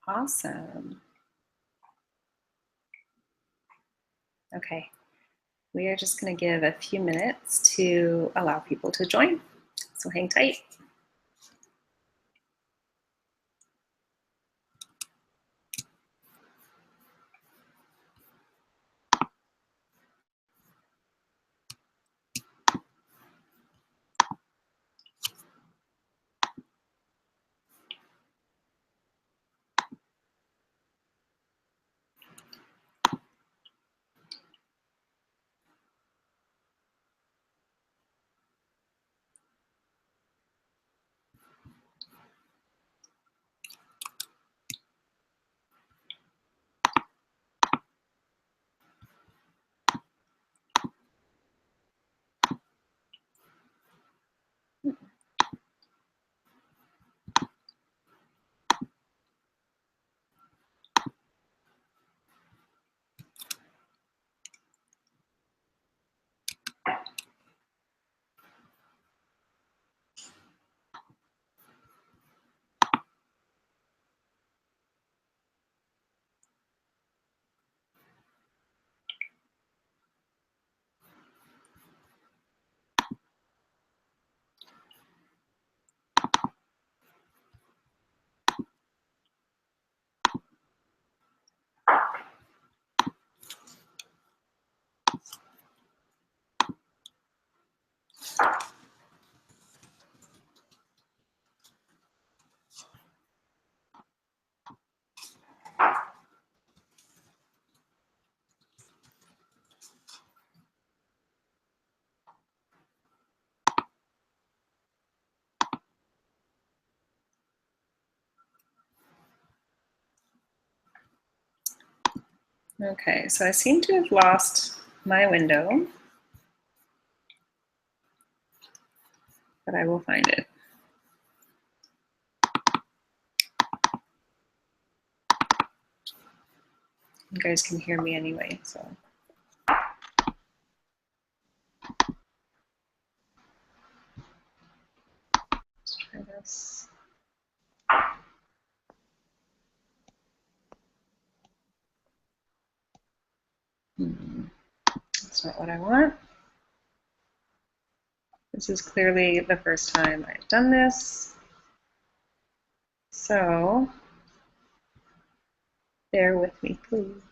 Awesome. Okay, we are just going to give a few minutes to allow people to join, so hang tight. Okay, so I seem to have lost my window, but I will find it. You guys can hear me anyway, so. Let's try this. That's not what I want. This is clearly the first time I've done this. So bear with me, please.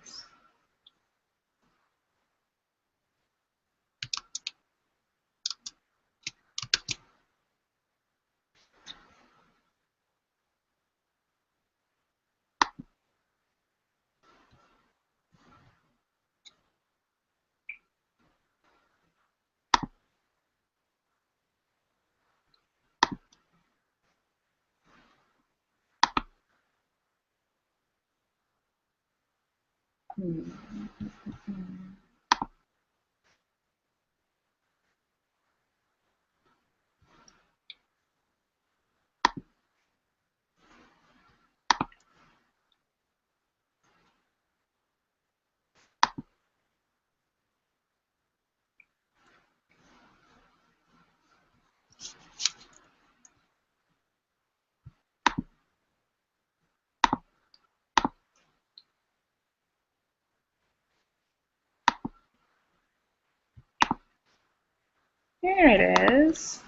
There it is.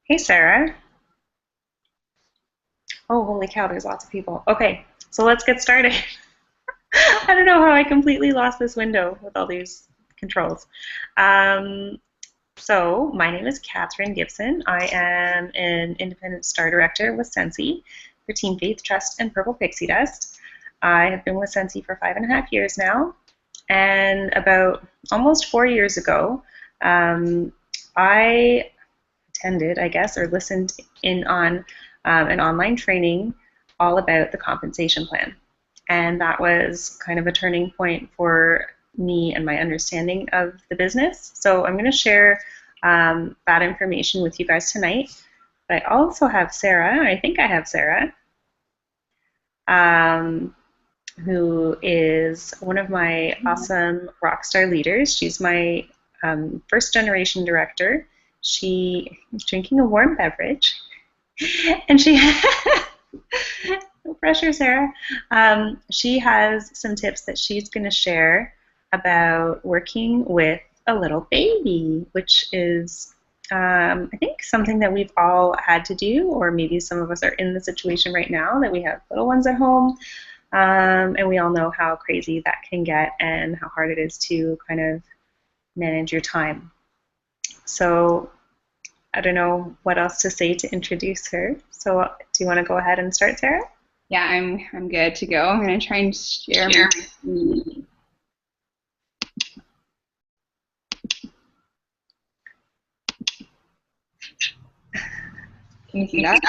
Hey, Sarah. Oh, holy cow, there's lots of people. Okay, so let's get started. I don't know how I completely lost this window with all these controls. So my name is Catherine Gibson. I am an independent star director with Scentsy for Team Faith, Trust, and Purple Pixie Dust. I have been with Scentsy for 5.5 years now, and about almost 4 years ago, I attended, I guess, or listened in on an online training all about the compensation plan. And that was kind of a turning point for me and my understanding of the business. So I'm going to share that information with you guys tonight. But I also have Sarah, I think I have Sarah, who is one of my awesome rock star leaders. She's my first generation director. She is drinking a warm beverage, and she pressure, Sarah. She has some tips that she's going to share about working with a little baby, which is, I think, something that we've all had to do, or maybe some of us are in the situation right now that we have little ones at home. And we all know how crazy that can get and how hard it is to kind of manage your time. So I don't know what else to say to introduce her. So do you want to go ahead and start, Sarah? Yeah, I'm good to go. I'm going to try and share my screen. Can you see that?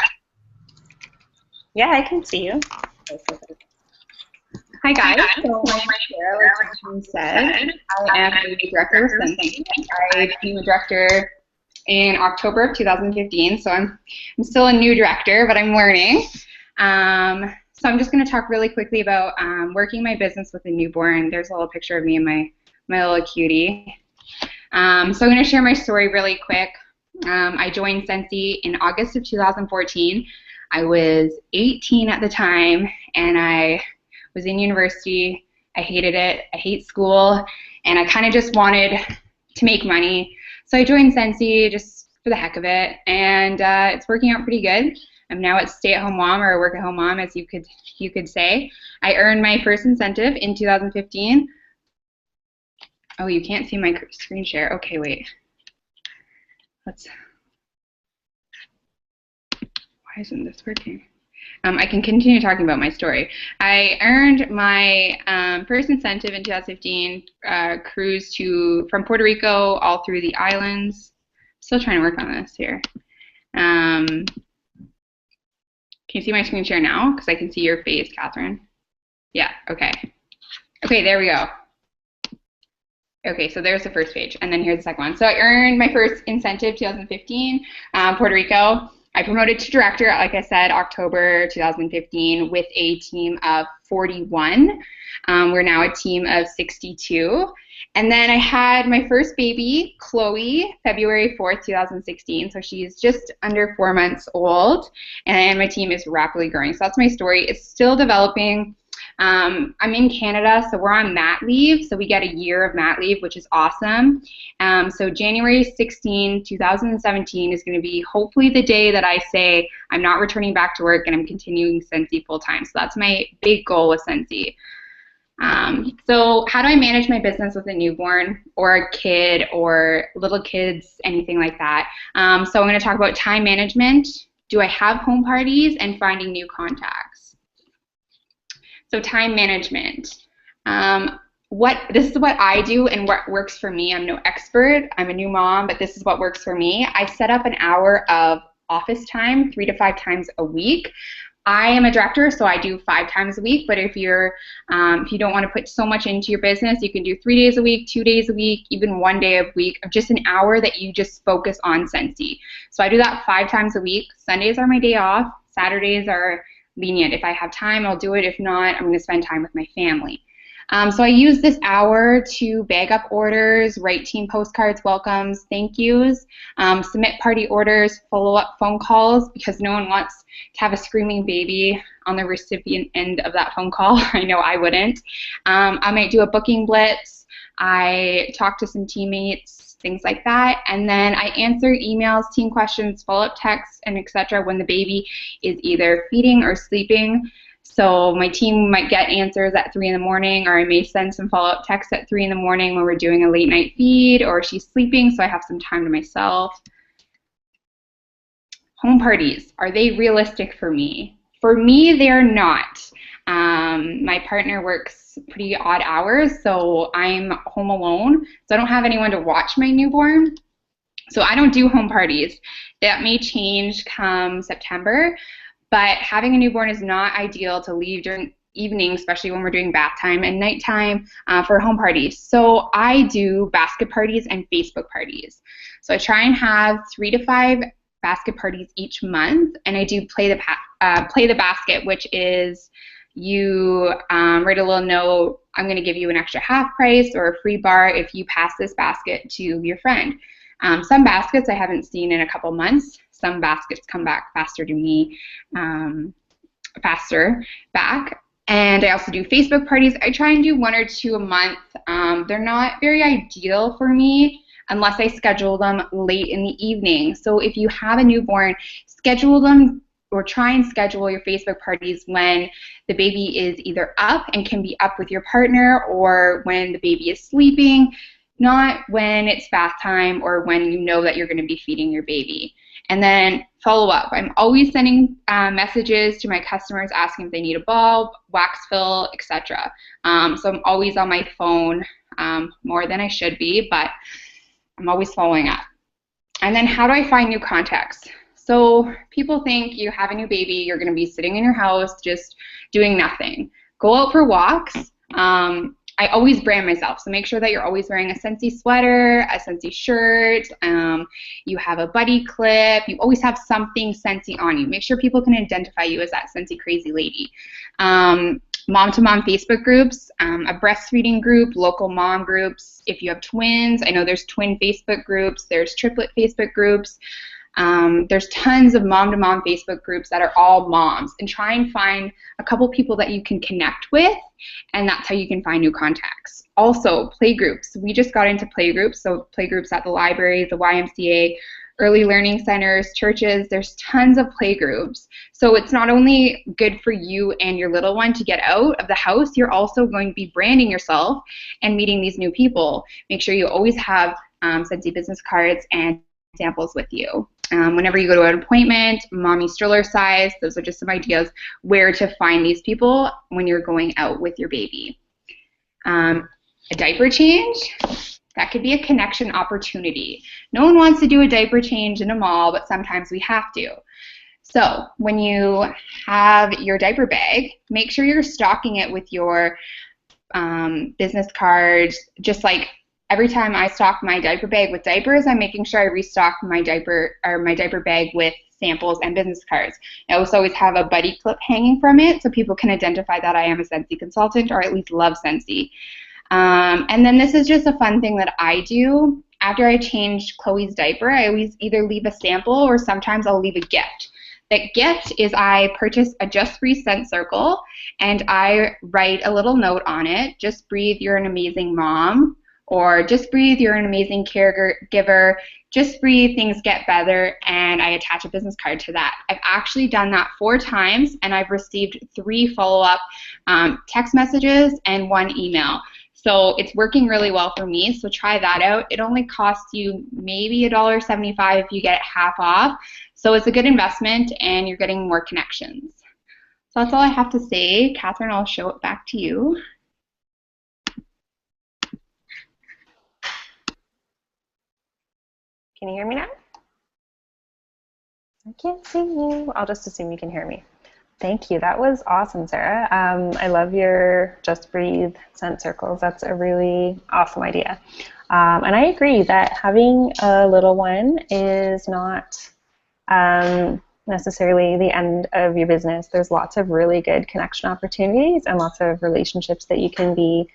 Yeah, I can see you. Hi guys, so my name is Sarah, like Jasmine said. I am a director of Scentsy. I became a director in October of 2015, so I'm still a new director, but I'm learning. So I'm just going to talk really quickly about working my business with a newborn. There's a little picture of me and my little cutie. So I'm going to share my story really quick. I joined Scentsy in August of 2014. I was 18 at the time, and I was in university. I hated it. I hate school, and I kind of just wanted to make money. So I joined Scentsy just for the heck of it, and it's working out pretty good. I'm now a stay-at-home mom, or a work-at-home mom, as you could say. I earned my first incentive in 2015. Oh, you can't see my screen share. Okay, wait. Why isn't this working? I can continue talking about my story. I earned my first incentive in 2015, cruise from Puerto Rico all through the islands. Still trying to work on this here. Can you see my screen share now? Because I can see your face, Catherine. Yeah, okay. Okay, there we go. Okay, so there's the first page, and then here's the second one. So I earned my first incentive 2015, Puerto Rico. I promoted to director, like I said, October 2015 with a team of 41. We're now a team of 62. And then I had my first baby, Chloe, February 4th, 2016. So she's just under 4 months old, and my team is rapidly growing. So that's my story. It's still developing. I'm in Canada, so we're on mat leave, so we get a year of mat leave, which is awesome. So January 16, 2017 is going to be hopefully the day that I say I'm not returning back to work and I'm continuing Scentsy full-time. So that's my big goal with Scentsy. So how do I manage my business with a newborn or a kid or little kids, anything like that? So I'm going to talk about time management. Do I have home parties? And finding new contacts. So time management. This is what I do and what works for me. I'm no expert. I'm a new mom, but this is what works for me. I set up an hour of office time 3 to 5 times a week. I am a director, so I do 5 times a week. But if you don't want to put so much into your business, you can do 3 days a week, 2 days a week, even 1 day a week of just an hour that you just focus on Scentsy. So I do that 5 times a week. Sundays are my day off. Saturdays are lenient. If I have time, I'll do it. If not, I'm going to spend time with my family. So I use this hour to bag up orders, write team postcards, welcomes, thank yous, submit party orders, follow up phone calls, because no one wants to have a screaming baby on the recipient end of that phone call. I know I wouldn't. I might do a booking blitz. I talk to some teammates, things like that, and then I answer emails, team questions, follow-up texts, and etc. when the baby is either feeding or sleeping. So my team might get answers at 3 in the morning, or I may send some follow-up texts at 3 in the morning when we're doing a late night feed, or she's sleeping, so I have some time to myself. Home parties, are they realistic for me? For me, they're not. My partner works pretty odd hours, so I'm home alone, so I don't have anyone to watch my newborn. So I don't do home parties. That may change come September, but having a newborn is not ideal to leave during evening, especially when we're doing bath time and nighttime for home parties. So I do basket parties and Facebook parties. So I try and have 3 to 5 basket parties each month, and I do play the basket, which is you write a little note, I'm going to give you an extra half price or a free bar if you pass this basket to your friend. Some baskets I haven't seen in a couple months. Some baskets come back faster to me. faster back. And I also do Facebook parties. I try and do 1 or 2 a month. They're not very ideal for me unless I schedule them late in the evening. So if you have a newborn, schedule them or try and schedule your Facebook parties when the baby is either up and can be up with your partner, or when the baby is sleeping, not when it's bath time or when you know that you're going to be feeding your baby. And then follow up. I'm always sending messages to my customers asking if they need a bulb, wax fill, etc. So I'm always on my phone, more than I should be, but I'm always following up. And then how do I find new contacts? So people think you have a new baby, you're going to be sitting in your house just doing nothing. Go out for walks. I always brand myself, so make sure that you're always wearing a Scentsy sweater, a Scentsy shirt, you have a buddy clip, you always have something Scentsy on you. Make sure people can identify you as that Scentsy crazy lady. Mom-to-mom Facebook groups, a breastfeeding group, local mom groups. If you have twins, I know there's twin Facebook groups, there's triplet Facebook groups. There's tons of mom-to-mom Facebook groups that are all moms, and try and find a couple people that you can connect with, and that's how you can find new contacts. Also, play groups. We just got into play groups, so play groups at the library, the YMCA, early learning centers, churches. There's tons of play groups. So it's not only good for you and your little one to get out of the house, you're also going to be branding yourself and meeting these new people. Make sure you always have Scentsy business cards and samples with you. Whenever you go to an appointment, mommy stroller size, those are just some ideas where to find these people when you're going out with your baby. A diaper change, that could be a connection opportunity. No one wants to do a diaper change in a mall, but sometimes we have to. So when you have your diaper bag, make sure you're stocking it with your business cards. Just like every time I stock my diaper bag with diapers, I'm making sure I restock my diaper bag with samples and business cards. I also always have a buddy clip hanging from it so people can identify that I am a Scentsy consultant, or at least love Scentsy. And then this is just a fun thing that I do. After I change Chloe's diaper, I always either leave a sample or sometimes I'll leave a gift. That gift is I purchase a Just Breathe scent circle, and I write a little note on it. Just breathe, you're an amazing mom. Or just breathe, you're an amazing caregiver. Just breathe, things get better, and I attach a business card to that. I've actually done that 4 times, and I've received 3 follow-up text messages and 1 email. So it's working really well for me, so try that out. It only costs you maybe $1.75 if you get it half off. So it's a good investment, and you're getting more connections. So that's all I have to say. Catherine, I'll show it back to you. Can you hear me now? I can't see you. I'll just assume you can hear me. Thank you. That was awesome, Sarah. I love your Just Breathe scent circles. That's a really awesome idea. And I agree that having a little one is not necessarily the end of your business. There's lots of really good connection opportunities and lots of relationships that you can be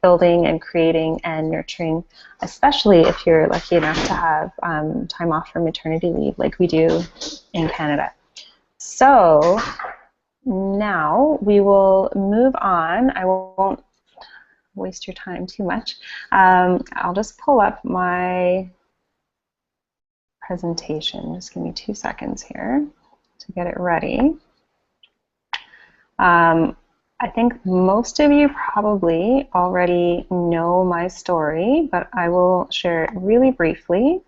building and creating and nurturing, especially if you're lucky enough to have time off for maternity leave like we do in Canada. So now we will move on. I won't waste your time too much. I'll just pull up my presentation. Just give me 2 seconds here to get it ready. I think most of you probably already know my story, but I will share it really briefly.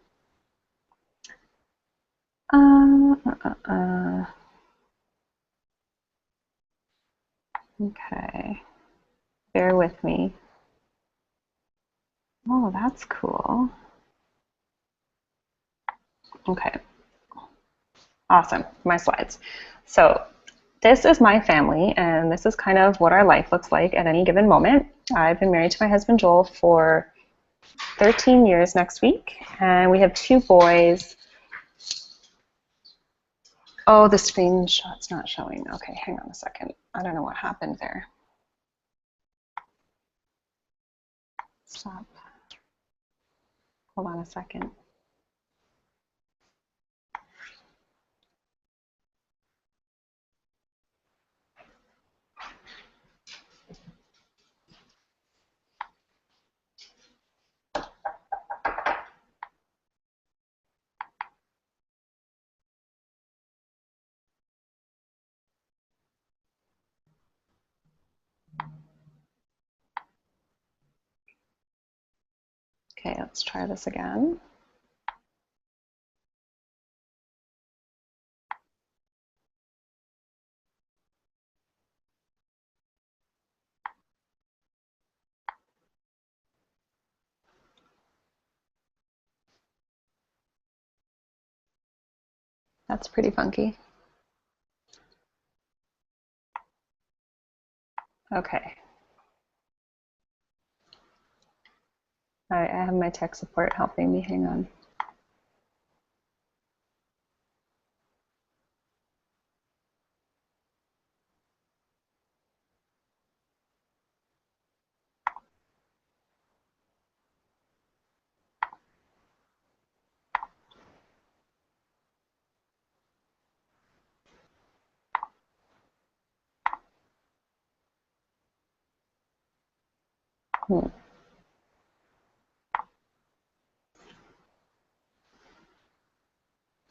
Okay, bear with me. Oh, that's cool. Okay, awesome, my slides. So this is my family, and this is kind of what our life looks like at any given moment. I've been married to my husband Joel for 13 years next week, and we have 2 boys. Oh, the screenshot's not showing. Okay, hang on a second. I don't know what happened there. Stop. Hold on a second. Okay, let's try this again. That's pretty funky. Okay. All right, I have my tech support helping me. Hang on.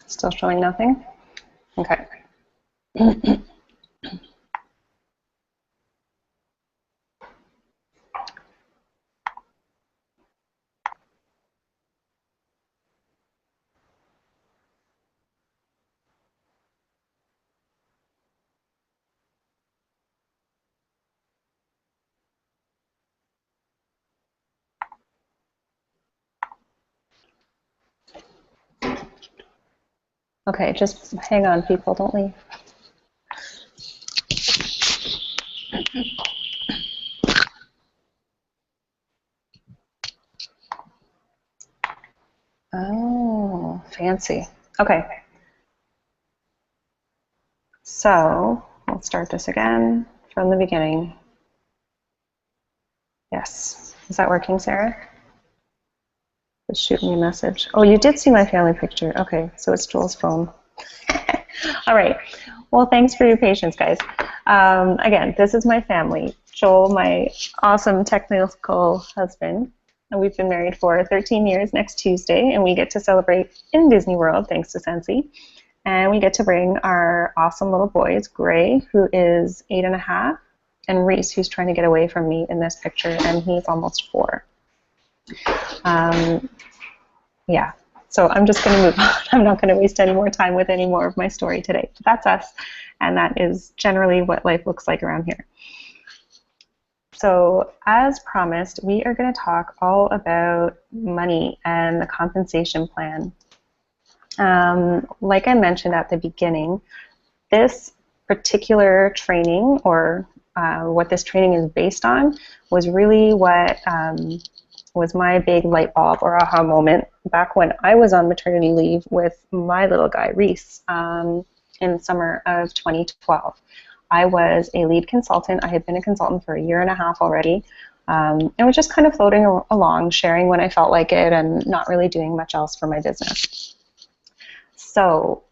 Still showing nothing? Okay. Okay, just hang on, people, don't leave. Oh, fancy. Okay, so we'll start this again from the beginning. Yes. Is that working, Sarah? Just shoot me a message. Oh, you did see my family picture. Okay, so it's Joel's phone. All right. Well, thanks for your patience, guys. Again, this is my family. Joel, my awesome technical husband. And we've been married for 13 years next Tuesday, and we get to celebrate in Disney World thanks to Scentsy. And we get to bring our awesome little boys, Gray, who is 8.5, and Reese, who's trying to get away from me in this picture, and he's almost 4. Yeah, so I'm just going to move on. I'm not going to waste any more time with any more of my story today. But that's us, and that is generally what life looks like around here. So as promised, we are going to talk all about money and the compensation plan. Like I mentioned at the beginning, this particular training, or what this training is based on, was really what was my big light bulb or aha moment back when I was on maternity leave with my little guy, Reese, in the summer of 2012. I was a lead consultant. I had been a consultant for 1.5 years already, and was just kind of floating along, sharing when I felt like it and not really doing much else for my business. So,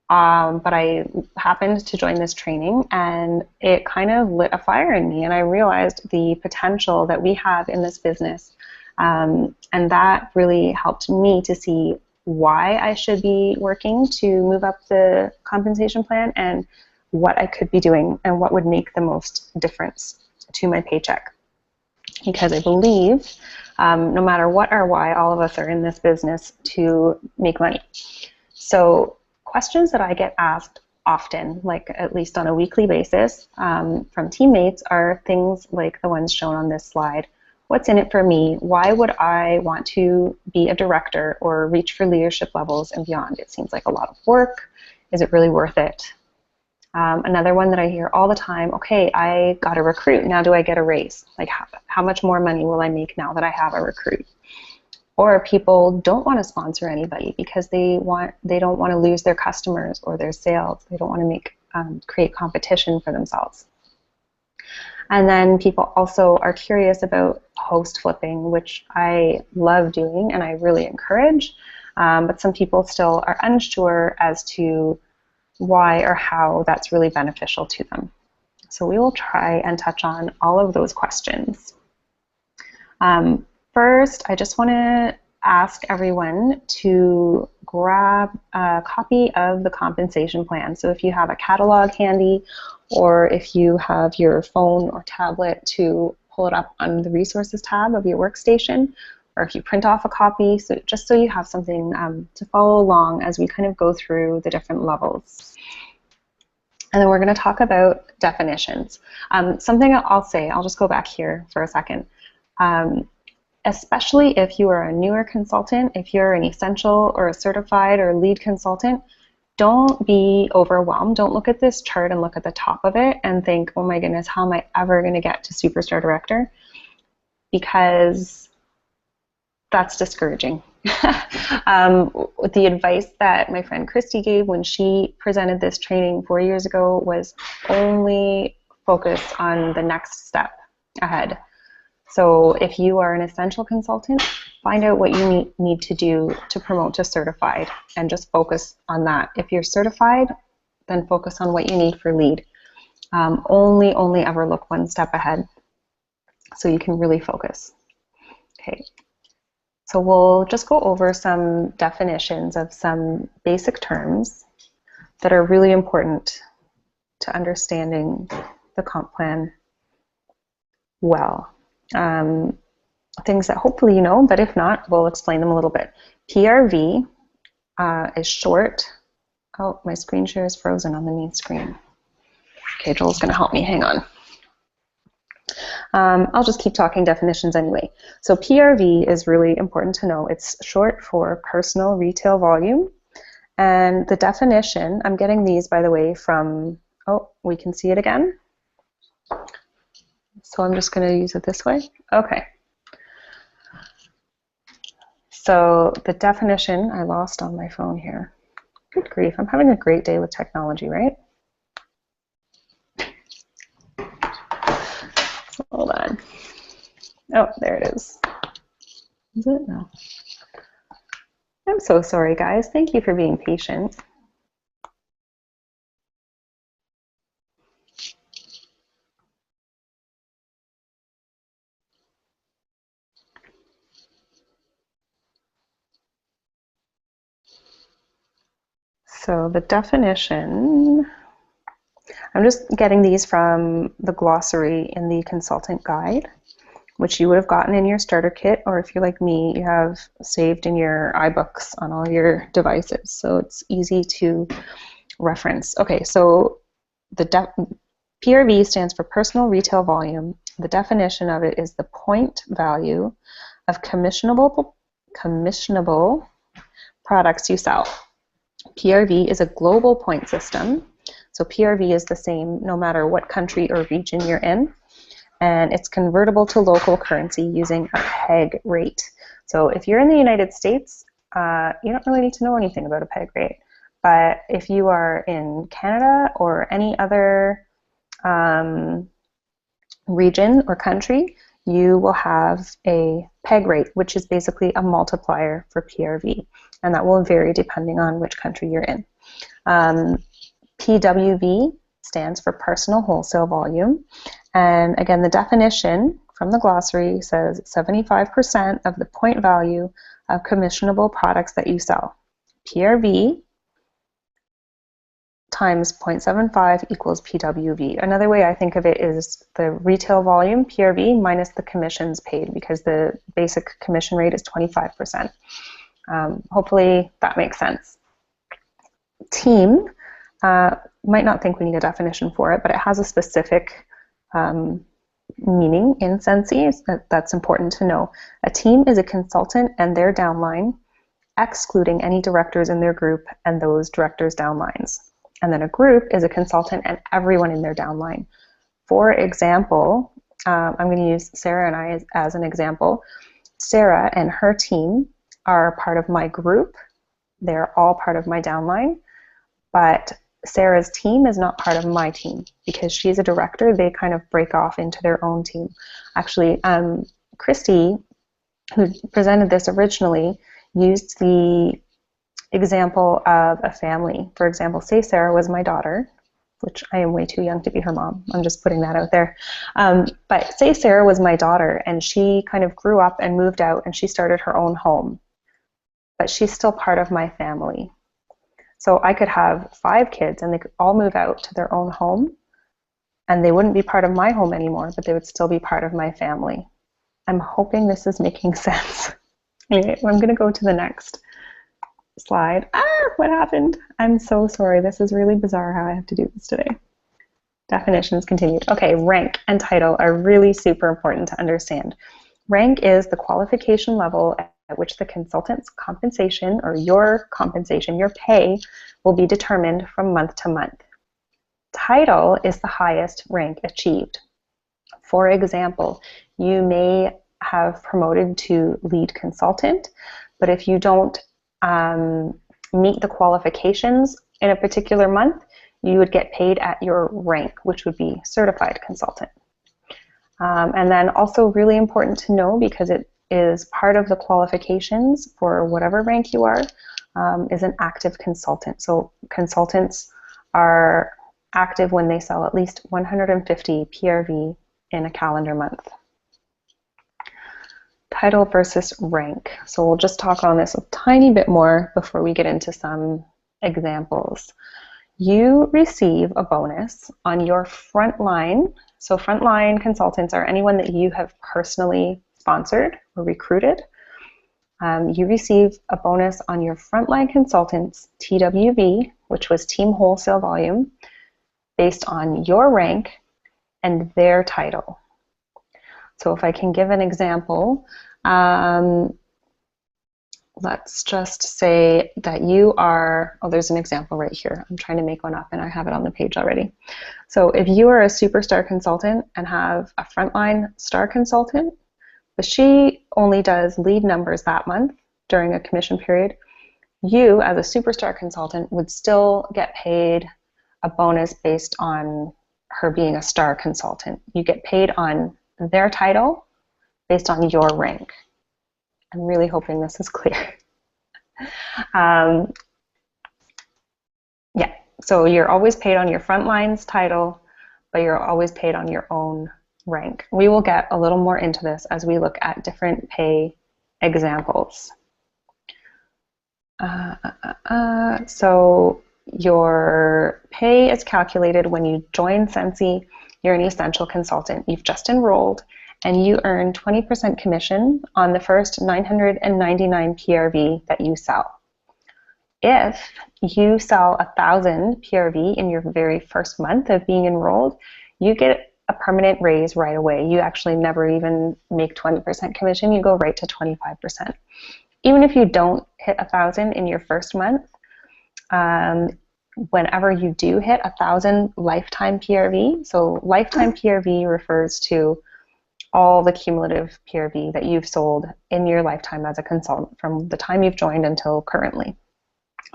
but I happened to join this training, and it kind of lit a fire in me, and I realized the potential that we have in this business. And that really helped me to see why I should be working to move up the compensation plan and what I could be doing and what would make the most difference to my paycheck. Because I believe no matter what or why, all of us are in this business to make money. So questions that I get asked often, like at least on a weekly basis from teammates, are things like the ones shown on this slide. What's in it for me? Why would I want to be a director or reach for leadership levels and beyond? It seems like a lot of work. Is it really worth it? Another one that I hear all the time, okay, I got a recruit, now do I get a raise? Like how much more money will I make now that I have a recruit? Or people don't want to sponsor anybody because they don't want to lose their customers or their sales. They don't want to create competition for themselves. And then people also are curious about host flipping, which I love doing and I really encourage. But some people still are unsure as to why or how that's really beneficial to them. So we will try and touch on all of those questions. First, I just want to ask everyone to grab a copy of the compensation plan. So if you have a catalog handy, or if you have your phone or tablet, to pull it up on the resources tab of your workstation, or if you print off a copy, so just so you have something to follow along as we kind of go through the different levels. And then we're going to talk about definitions. Something I'll say, I'll just go back here for a second. Especially if you are a newer consultant, if you're an essential or a certified or lead consultant, don't be overwhelmed. Don't look at this chart and look at the top of it and think, oh my goodness, how am I ever going to get to Superstar Director? Because that's discouraging. The advice that my friend Christy gave when she presented this training 4 years ago was only focus on the next step ahead. So if you are an essential consultant, find out what you need to do to promote to certified and just focus on that. If you're certified, then focus on what you need for lead. Only ever look one step ahead so you can really focus. Okay, so we'll just go over some definitions of some basic terms that are really important to understanding the comp plan well. Things that hopefully you know, but if not, we'll explain them a little bit. PRV is short. Oh, my screen share is frozen on the main screen. Okay, Joel's going to help me. Hang on. I'll just keep talking definitions anyway. So PRV is really important to know. It's short for personal retail volume. And the definition, I'm getting these, by the way, from, oh, we can see it again. So I'm just going to use it this way. Okay. So the definition, I lost on my phone here. Good grief, I'm having a great day with technology, right? Hold on. Oh, there it is. Is it? No. I'm so sorry, guys. Thank you for being patient. So the definition, I'm just getting these from the glossary in the consultant guide, which you would have gotten in your starter kit, or if you're like me, you have saved in your iBooks on all your devices, so it's easy to reference. Okay, so the PRV stands for personal retail volume. The definition of it is the point value of commissionable products you sell. PRV is a global point system, so PRV is the same no matter what country or region you're in, and it's convertible to local currency using a peg rate. So if you're in the United States, you don't really need to know anything about a peg rate, but if you are in Canada or any other region or country, you will have a peg rate, which is basically a multiplier for PRV, and that will vary depending on which country you're in. PWV stands for personal wholesale volume, and again, the definition from the glossary says 75% of the point value of commissionable products that you sell. PRV times 0.75 equals PWV. Another way I think of it is the retail volume, PRV, minus the commissions paid, because the basic commission rate is 25%. Hopefully that makes sense. Team, might not think we need a definition for it, but it has a specific meaning in Scentsy that's important to know. A team is a consultant and their downline, excluding any directors in their group and those directors' downlines. And then a group is a consultant and everyone in their downline. For example, I'm going to use Sarah and I as an example. Sarah and her team are part of my group. They're all part of my downline, but Sarah's team is not part of my team because she's a director. They kind of break off into their own team. Actually, Christy, who presented this originally, used the example of a family. For example, say Sarah was my daughter, which I am way too young to be her mom. I'm just putting that out there. But say Sarah was my daughter and she kind of grew up and moved out and she started her own home, but she's still part of my family. So I could have 5 kids and they could all move out to their own home and they wouldn't be part of my home anymore, but they would still be part of my family. I'm hoping this is making sense. Okay, I'm going to go to the next slide. What happened? I'm so sorry. This is really bizarre how I have to do this today. Definitions continued. Okay, rank and title are really super important to understand. Rank is the qualification level at which the consultant's compensation, or your compensation, your pay, will be determined from month to month. Title is the highest rank achieved. For example, you may have promoted to lead consultant, but if you don't meet the qualifications in a particular month, you would get paid at your rank, which would be certified consultant. And then also really important to know, because it is part of the qualifications for whatever rank you are, is an active consultant. So consultants are active when they sell at least 150 PRV in a calendar month. Title versus rank. So we'll just talk on this a tiny bit more before we get into some examples. You receive a bonus on your frontline. So frontline consultants are anyone that you have personally sponsored or recruited. You receive a bonus on your frontline consultants' TWV, which was team wholesale volume, based on your rank and their title. So if I can give an example, let's just say that you are, oh, there's an example right here. I'm trying to make one up and I have it on the page already. So if you are a superstar consultant and have a frontline star consultant, but she only does lead numbers that month during a commission period, you as a superstar consultant would still get paid a bonus based on her being a star consultant. You get paid on their title based on your rank. I'm really hoping this is clear. Yeah, so you're always paid on your frontline's title, but you're always paid on your own rank. We will get a little more into this as we look at different pay examples. So your pay is calculated when you join Scentsy. You're an essential consultant. You've just enrolled, and you earn 20% commission on the first 999 PRV that you sell. If you sell 1,000 PRV in your very first month of being enrolled, you get a permanent raise right away. You actually never even make 20% commission. You go right to 25%. Even if you don't hit 1,000 in your first month, whenever you do hit 1,000 lifetime PRV, so lifetime PRV refers to all the cumulative PRV that you've sold in your lifetime as a consultant from the time you've joined until currently.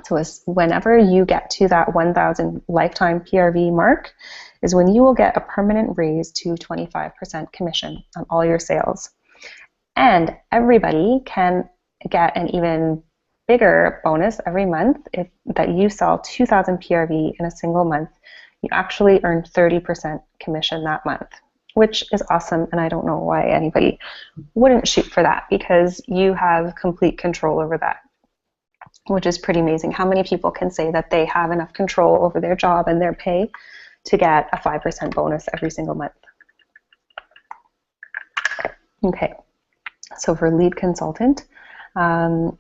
So whenever you get to that 1,000 lifetime PRV mark is when you will get a permanent raise to 25% commission on all your sales. And everybody can get an even bigger bonus every month if that you sell 2,000 PRV in a single month. You actually earn 30% commission that month, which is awesome, and I don't know why anybody wouldn't shoot for that, because you have complete control over that, which is pretty amazing. How many people can say that they have enough control over their job and their pay to get a 5% bonus every single month? Okay, so for lead consultant,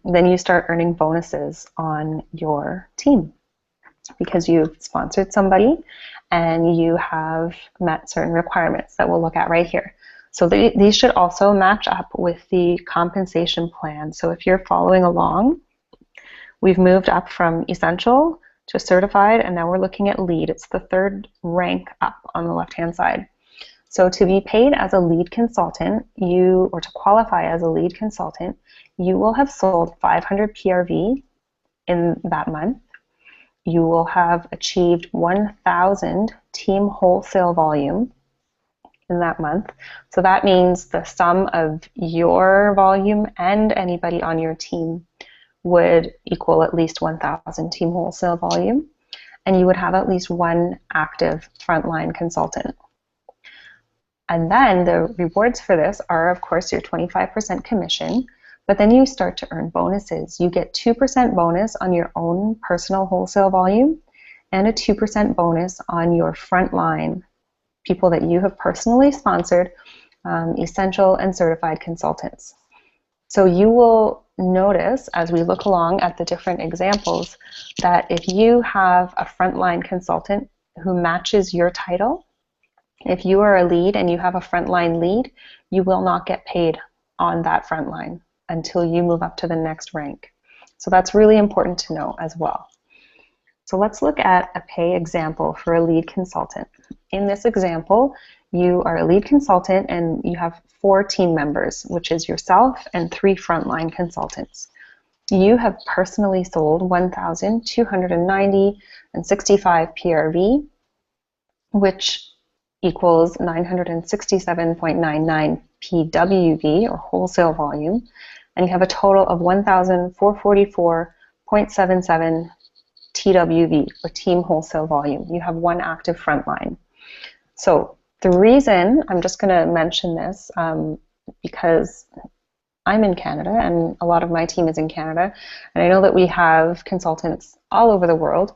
then you start earning bonuses on your team because you've sponsored somebody and you have met certain requirements that we'll look at right here. So these should also match up with the compensation plan. So if you're following along, we've moved up from essential to certified, and now we're looking at lead. It's the third rank up on the left-hand side. So to be paid as a lead consultant, or to qualify as a lead consultant, you will have sold 500 PRV in that month. You will have achieved 1,000 team wholesale volume in that month. So that means the sum of your volume and anybody on your team would equal at least 1,000 team wholesale volume, and you would have at least one active frontline consultant. And then the rewards for this are, of course, your 25% commission, but then you start to earn bonuses. You get 2% bonus on your own personal wholesale volume and a 2% bonus on your frontline, people that you have personally sponsored, essential and certified consultants. So you will notice as we look along at the different examples that if you have a frontline consultant who matches your title, if you are a lead and you have a frontline lead, you will not get paid on that frontline until you move up to the next rank. So that's really important to know as well. So let's look at a pay example for a lead consultant. In this example, you are a lead consultant and you have 4 team members, which is yourself and 3 frontline consultants. You have personally sold 1,290 and 65 PRV, which equals 967.99 PWV, or wholesale volume, and you have a total of 1,444.77 TWV, or team wholesale volume. You have 1 active frontline. So the reason, I'm just going to mention this because I'm in Canada and a lot of my team is in Canada, and I know that we have consultants all over the world.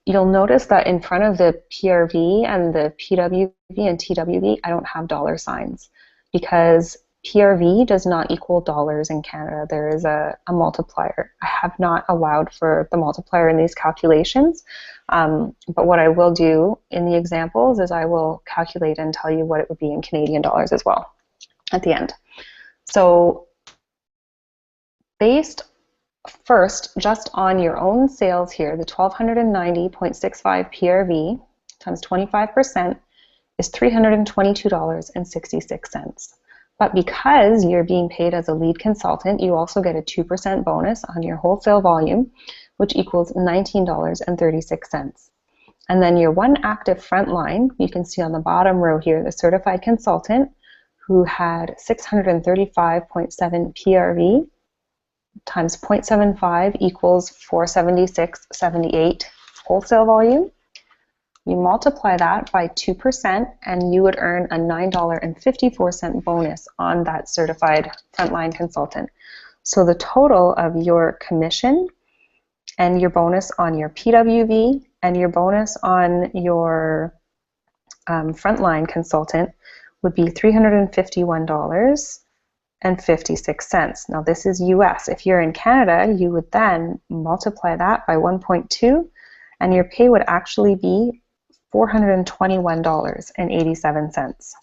You'll notice that in front of the PRV and the PWV and TWV, I don't have dollar signs because PRV does not equal dollars in Canada. There is a multiplier. I have not allowed for the multiplier in these calculations, but what I will do in the examples is I will calculate and tell you what it would be in Canadian dollars as well at the end. So based first just on your own sales here, the 1,290.65 PRV times 25% is $322.66. But because you're being paid as a lead consultant, you also get a 2% bonus on your wholesale volume, which equals $19.36. And then your 1 active frontline, you can see on the bottom row here, the certified consultant who had 635.7 PRV times 0.75 equals 476.78 wholesale volume. You multiply that by 2% and you would earn a $9.54 bonus on that certified frontline consultant. So the total of your commission and your bonus on your PWV and your bonus on your frontline consultant would be $351.56. Now this is US. If you're in Canada, you would then multiply that by 1.2 and your pay would actually be $421.87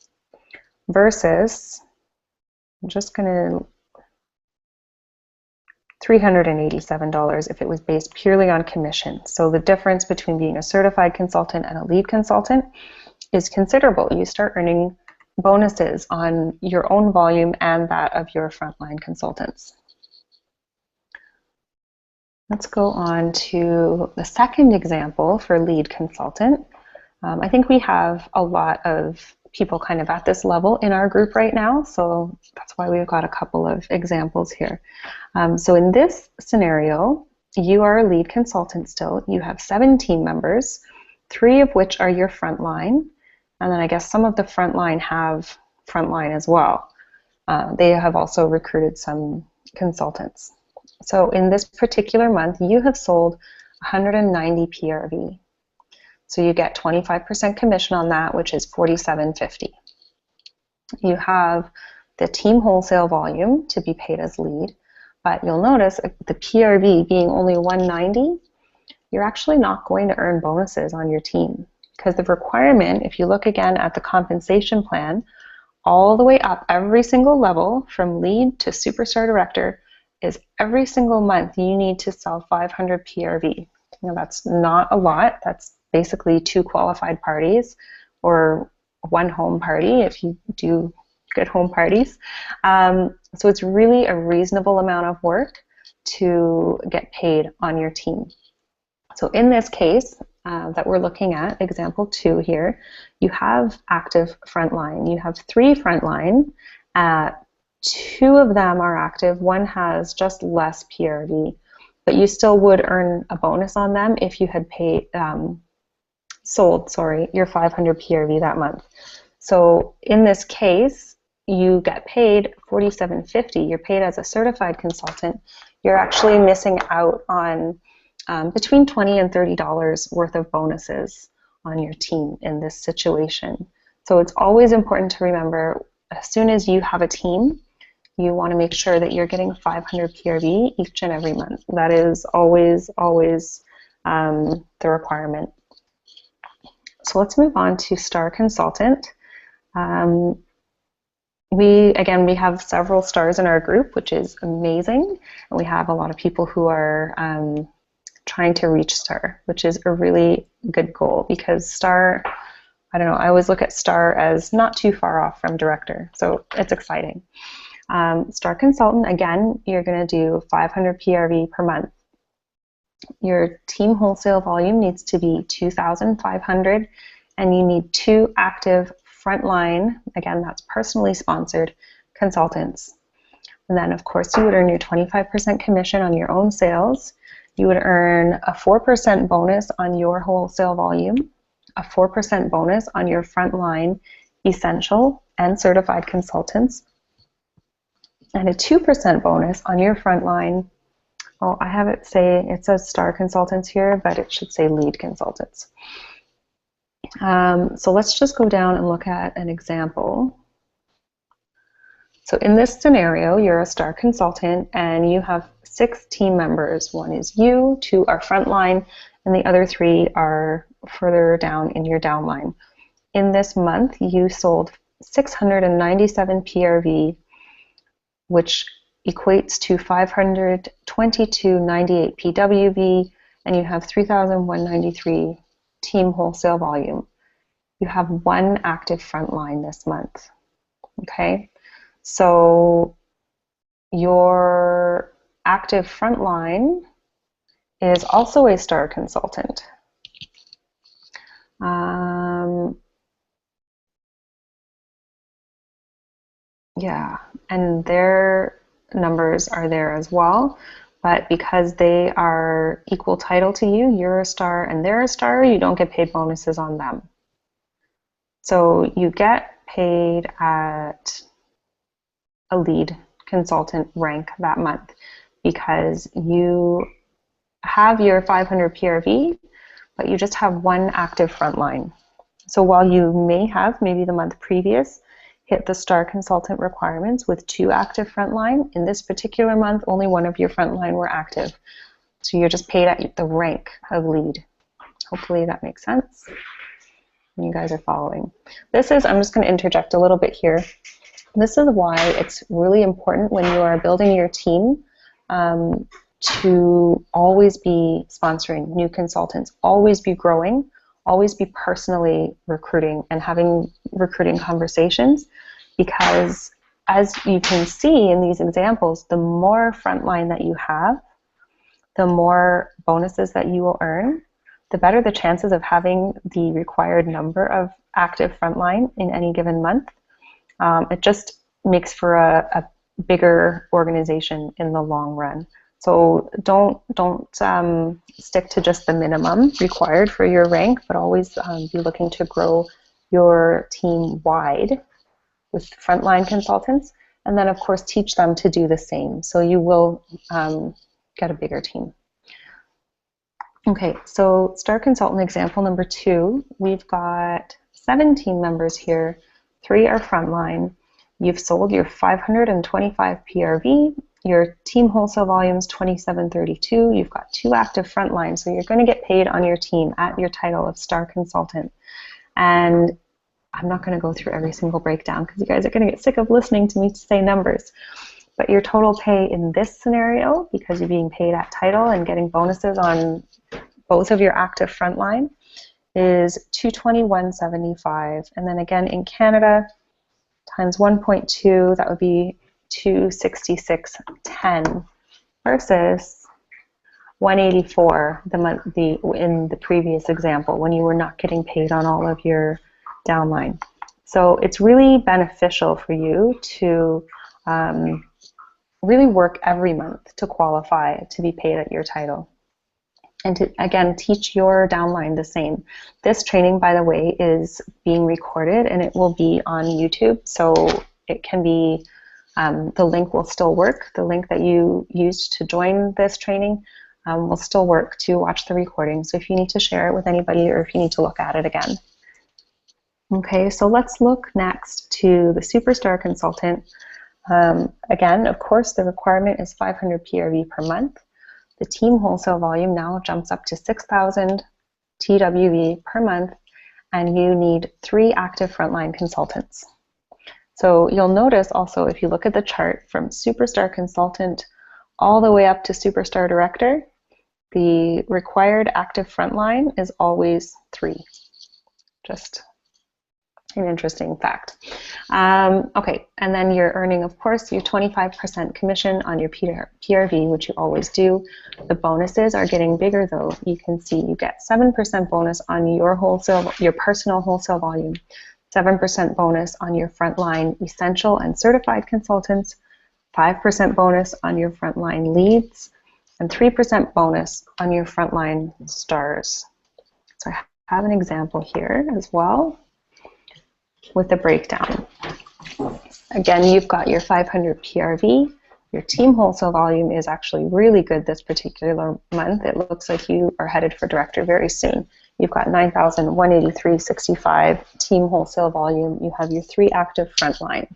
versus, I'm just going to, $387 if it was based purely on commission. So the difference between being a certified consultant and a lead consultant is considerable. You start earning bonuses on your own volume and that of your frontline consultants. Let's go on to the second example for lead consultant. I think we have a lot of people kind of at this level in our group right now, so that's why we've got a couple of examples here. So in this scenario, you are a lead consultant still. You have 7 team members, 3 of which are your frontline, and then I guess some of the frontline have frontline as well. They have also recruited some consultants. So in this particular month, you have sold 190 PRV. So you get 25% commission on that, which is $47.50. You have the team wholesale volume to be paid as lead, but you'll notice the PRV being only 190, you're actually not going to earn bonuses on your team because the requirement, if you look again at the compensation plan, all the way up every single level from lead to superstar director is every single month you need to sell 500 PRV. Now that's not a lot. That's basically 2 qualified parties or 1 home party if you do good home parties. So it's really a reasonable amount of work to get paid on your team. So in this case that we're looking at, example 2 here, you have active frontline. You have 3 frontline. 2 of them are active. 1 has just less PRV, but you still would earn a bonus on them if you had sold your 500 PRV that month. So in this case, you get paid $47.50. You're paid as a certified consultant. You're actually missing out on between $20 and $30 worth of bonuses on your team in this situation. So it's always important to remember, as soon as you have a team, you want to make sure that you're getting 500 PRV each and every month. That is always, always the requirement. So let's move on to Star Consultant. We have several stars in our group, which is amazing. And we have a lot of people who are trying to reach Star, which is a really good goal, because Star, I don't know, I always look at Star as not too far off from Director. So it's exciting. Star Consultant, again, you're going to do 500 PRV per month. Your team wholesale volume needs to be 2,500, and you need 2 active frontline, again, that's personally sponsored, consultants. And then, of course, you would earn your 25% commission on your own sales. You would earn a 4% bonus on your wholesale volume, a 4% bonus on your frontline essential and certified consultants, and a 2% bonus on your frontline. Oh, I have it says Star Consultants here, but it should say Lead Consultants. So let's just go down and look at an example. So in this scenario, you're a Star Consultant and you have 6 team members. 1 is you, 2 are frontline, and the other 3 are further down in your downline. In this month, you sold 697 PRV, which equates to 522.98 PWV, and you have 3,193 team wholesale volume. You have 1 active frontline this month. Okay, so your active frontline is also a Star Consultant. Yeah, and their numbers are there as well, but because they are equal title to you, you're a Star and they're a Star, you don't get paid bonuses on them. So you get paid at a lead consultant rank that month because you have your 500 PRV, but you just have 1 active frontline. So while you may have maybe the month previous hit the Star Consultant requirements with 2 active frontline, in this particular month only 1 of your frontline were active. So you're just paid at the rank of lead. Hopefully that makes sense. You guys are following. This is, I'm just going to interject a little bit here. This is why it's really important when you are building your team to always be sponsoring new consultants, always be growing, always be personally recruiting and having recruiting conversations, because as you can see in these examples, the more frontline that you have, the more bonuses that you will earn, the better the chances of having the required number of active frontline in any given month. It just makes for a bigger organization in the long run. So don't stick to just the minimum required for your rank, but always be looking to grow your team wide with frontline consultants, and then of course teach them to do the same. So you will get a bigger team. Okay, so Star Consultant example number 2, we've got 17 members here, 3 are frontline. You've sold your 525 PRV, your team wholesale volume is 2732, you've got 2 active frontline, so you're going to get paid on your team at your title of Star Consultant. And I'm not going to go through every single breakdown because you guys are going to get sick of listening to me say numbers. But your total pay in this scenario, because you're being paid at title and getting bonuses on both of your active frontline, is $221.75. And then again in Canada, times 1.2, that would be $266.10 versus $184 in the previous example when you were not getting paid on all of your downline. So it's really beneficial for you to really work every month to qualify to be paid at your title. And to, again, teach your downline the same. This training, by the way, is being recorded and it will be on YouTube. So it can be, the link will still work. The link that you used to join this training will still work to watch the recording. So if you need to share it with anybody or if you need to look at it again. Okay, so let's look next to the Superstar Consultant. Again, of course, the requirement is 500 PRV per month. The team wholesale volume now jumps up to 6,000 TWV per month, and you need 3 active frontline consultants. So you'll notice also, if you look at the chart from superstar consultant all the way up to superstar director, the required active frontline is always 3. Just an interesting fact. Okay, and then you're earning, of course, your 25% commission on your PRV, which you always do. The bonuses are getting bigger, though. You can see you get 7% bonus on your personal wholesale volume, 7% bonus on your frontline essential and certified consultants, 5% bonus on your frontline leads, and 3% bonus on your frontline stars. So I have an example here as well with the breakdown. Again, you've got your 500 PRV. Your team wholesale volume is actually really good this particular month. It looks like you are headed for director very soon. You've got 9,183.65 team wholesale volume. You have your 3 active frontline.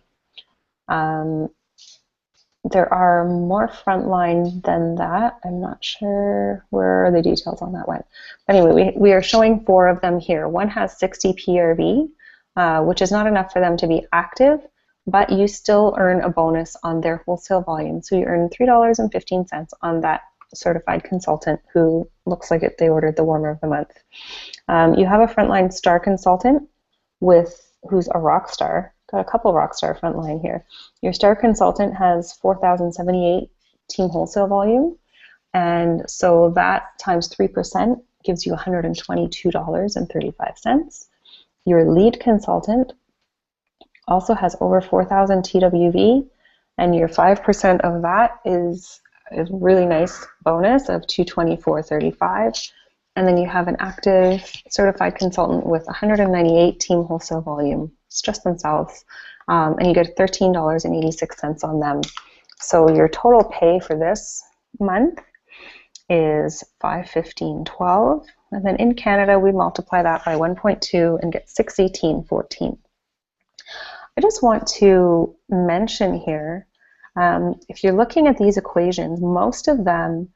There are more frontline than that. I'm not sure where are the details on that one. But anyway, we are showing 4 of them here. One has 60 PRV, which is not enough for them to be active, but you still earn a bonus on their wholesale volume. So you earn $3.15 on that certified consultant who looks like they ordered the warmer of the month. You have a frontline star consultant who's a rock star. Got a couple rock star frontline here. Your star consultant has 4,078 team wholesale volume, and so that times 3% gives you $122.35. Your lead consultant also has over 4,000 TWV, and your 5% of that is a really nice bonus of $224.35. And then you have an active certified consultant with 198 team wholesale volume. It's just themselves, and you get $13.86 on them. So your total pay for this month is $515.12. And then in Canada, we multiply that by 1.2 and get $618.14. I just want to mention here, if you're looking at these equations, most of them,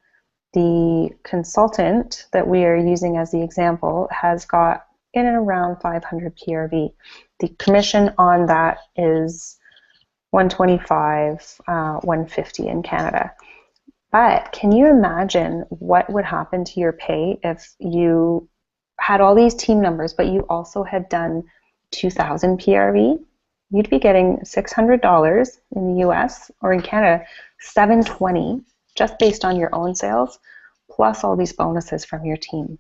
the consultant that we are using as the example has got in and around 500 PRV. The commission on that is $125, $150 in Canada. But can you imagine what would happen to your pay if you had all these team numbers, but you also had done 2,000 PRV? You'd be getting $600 in the US, or in Canada, $720, just based on your own sales, plus all these bonuses from your team.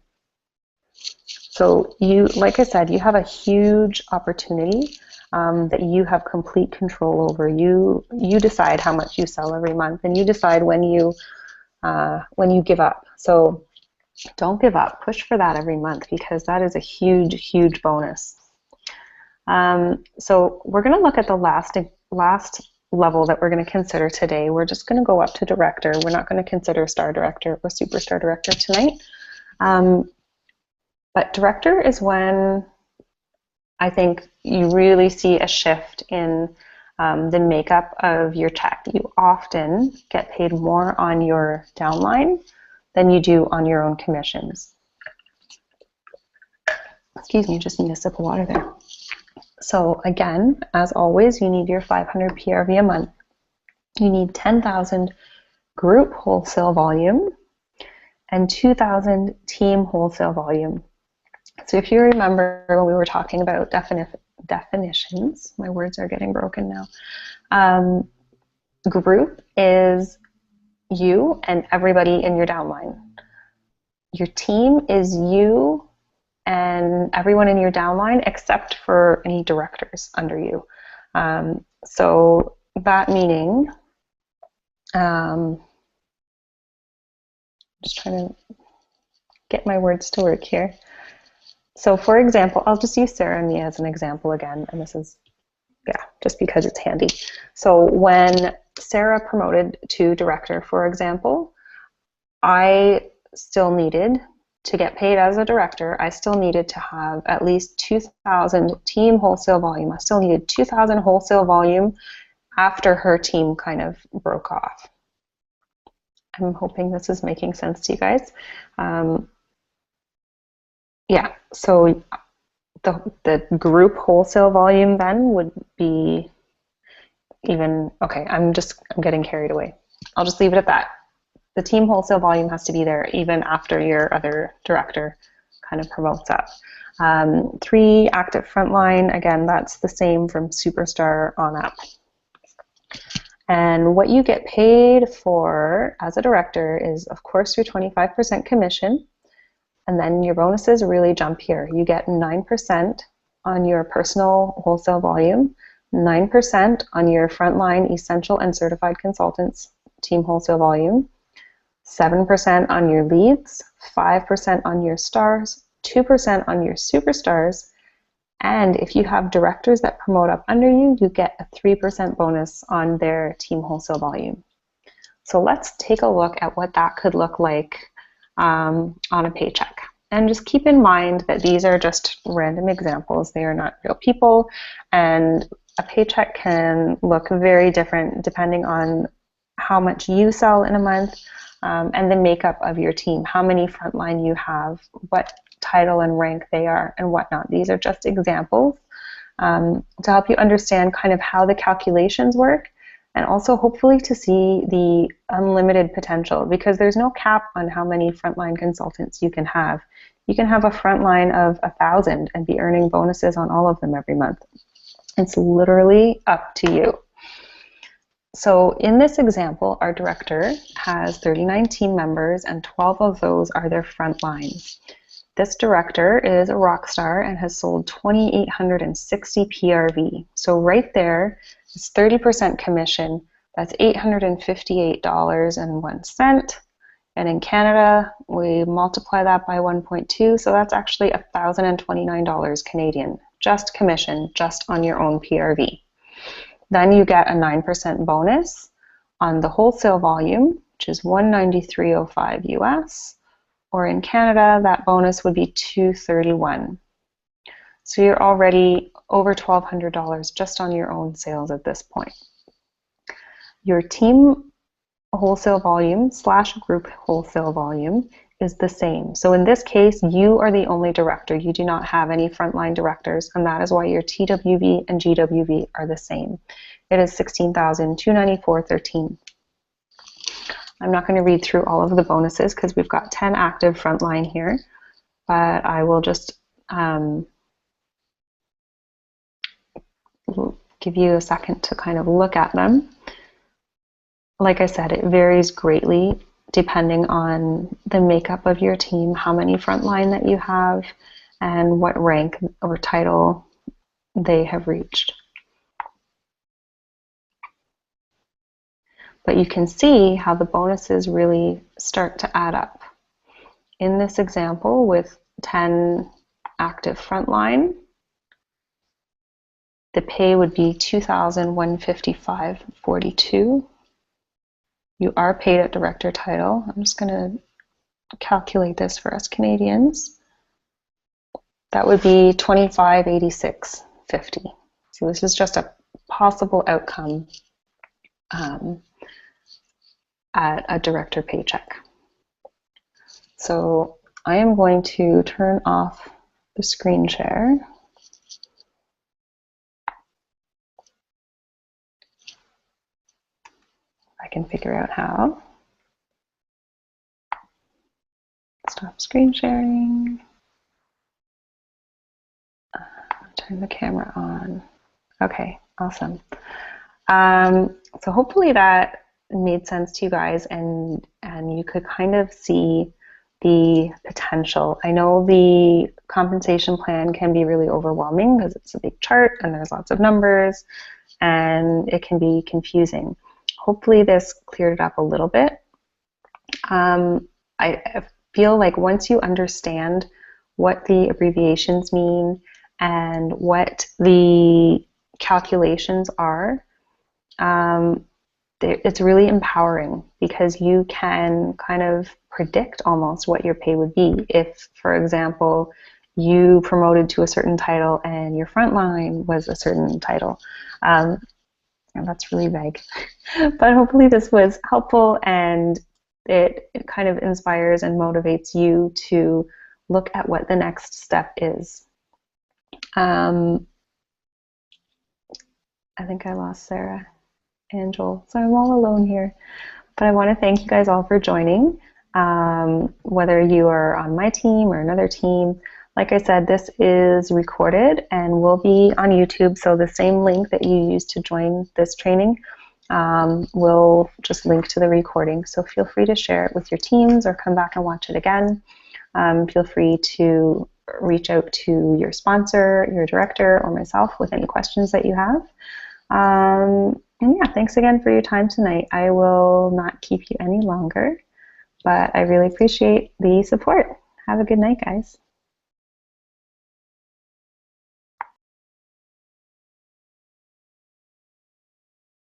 So you, like I said, you have a huge opportunity that you have complete control over. You decide how much you sell every month, and you decide when you give up. So don't give up. Push for that every month, because that is a huge, huge bonus. So we're going to look at the last level that we're going to consider today. We're just going to go up to director. We're not going to consider star director or superstar director tonight. But director is when I think you really see a shift in the makeup of your check. You often get paid more on your downline than you do on your own commissions. Excuse me, just need a sip of water there. So again, as always, you need your 500 PRV a month. You need 10,000 group wholesale volume and 2,000 team wholesale volume. So if you remember when we were talking about definitions, my words are getting broken now. Group is you and everybody in your downline. Your team is you and everyone in your downline except for any directors under you. So that meaning, just trying to get my words to work here. So for example, I'll just use Sarah and me as an example again, and this is, yeah, just because it's handy. So when Sarah promoted to director, for example, I still needed to get paid as a director. I still needed to have at least 2,000 team wholesale volume. I still needed 2,000 wholesale volume after her team kind of broke off. I'm hoping this is making sense to you guys. Yeah, so the group wholesale volume then would be even, okay, I'm getting carried away. I'll just leave it at that. The team wholesale volume has to be there even after your other director kind of promotes up. 3 active frontline, again, that's the same from superstar on up. And what you get paid for as a director is, of course, your 25% commission. And then your bonuses really jump here. You get 9% on your personal wholesale volume, 9% on your frontline essential and certified consultants team wholesale volume, 7% on your leads, 5% on your stars, 2% on your superstars, and if you have directors that promote up under you, you get a 3% bonus on their team wholesale volume. So let's take a look at what that could look like on a paycheck. And just keep in mind that these are just random examples. They are not real people, and a paycheck can look very different depending on how much you sell in a month, and the makeup of your team, how many frontline you have, what title and rank they are, and whatnot. These are just examples to help you understand kind of how the calculations work, and also hopefully to see the unlimited potential, because there's no cap on how many frontline consultants you can have. You can have a frontline of 1,000 and be earning bonuses on all of them every month. It's literally up to you. So in this example, our director has 39 team members and 12 of those are their frontline. This director is a rock star and has sold 2,860 PRV. So right there is 30% commission. That's $858.01. And in Canada, we multiply that by 1.2, so that's actually $1,029 Canadian, just commission, just on your own PRV. Then you get a 9% bonus on the wholesale volume, which is $193.05 US, or in Canada, that bonus would be $231. So you're already over $1,200 just on your own sales at this point. Your team wholesale volume / group wholesale volume is the same. So in this case, you are the only director. You do not have any frontline directors, and that is why your TWV and GWV are the same. It is $16,294.13. I'm not going to read through all of the bonuses because we've got 10 active frontline here, but I will just give you a second to kind of look at them. Like I said, it varies greatly depending on the makeup of your team, how many frontline that you have, and what rank or title they have reached. But you can see how the bonuses really start to add up. In this example, with 10 active frontline, the pay would be $2,155.42. You are paid at director title. I'm just going to calculate this for us Canadians. That would be $2586.50. So this is just a possible outcome at a director paycheck. So I am going to turn off the screen share. I can figure out how. Stop screen sharing. Turn the camera on. Okay, awesome. So hopefully that made sense to you guys, and you could kind of see the potential. I know the compensation plan can be really overwhelming because it's a big chart and there's lots of numbers and it can be confusing. Hopefully this cleared it up a little bit. I feel like once you understand what the abbreviations mean and what the calculations are, it's really empowering because you can kind of predict almost what your pay would be. If, for example, you promoted to a certain title and your frontline was a certain title, And that's really vague. But hopefully this was helpful, and it kind of inspires and motivates you to look at what the next step is. I think I lost Sarah and Joel, so I'm all alone here. But I want to thank you guys all for joining. Whether you are on my team or another team, like I said, this is recorded and will be on YouTube. So the same link that you used to join this training will just link to the recording. So feel free to share it with your teams or come back and watch it again. Feel free to reach out to your sponsor, your director, or myself with any questions that you have. And yeah, thanks again for your time tonight. I will not keep you any longer, but I really appreciate the support. Have a good night, guys.